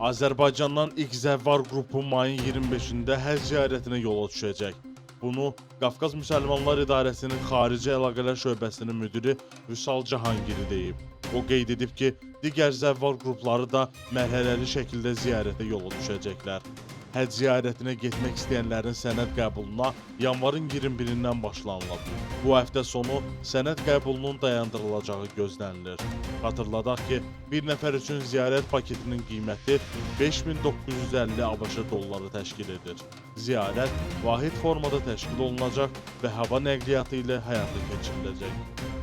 Azərbaycandan ilk zəvvar qrupu mayın 25-də həcc ziyarətinə yola düşəcək. Bunu Qafqaz Müsəlmanlar İdarəsinin Xarici Əlaqələr Şöbəsinin müdiri Vüsal Cahangiri deyib. O qeyd edib ki, digər zəvvar qrupları da mərhələli şəkildə ziyarətə yola düşəcəklər. Həcc ziyarətinə getmək istəyənlərin sənəd qəbuluna yanvarın 21-dən başlanılıb. Bu həftə sonu sənəd qəbulunun dayandırılacağı gözlənilir. Xatırladaq ki, bir nəfər üçün ziyarət paketinin qiyməti 5950 ABŞ dolları təşkil edir. Ziyarət vahid formada təşkil olunacaq və hava nəqliyyatı ilə həyata keçiriləcək.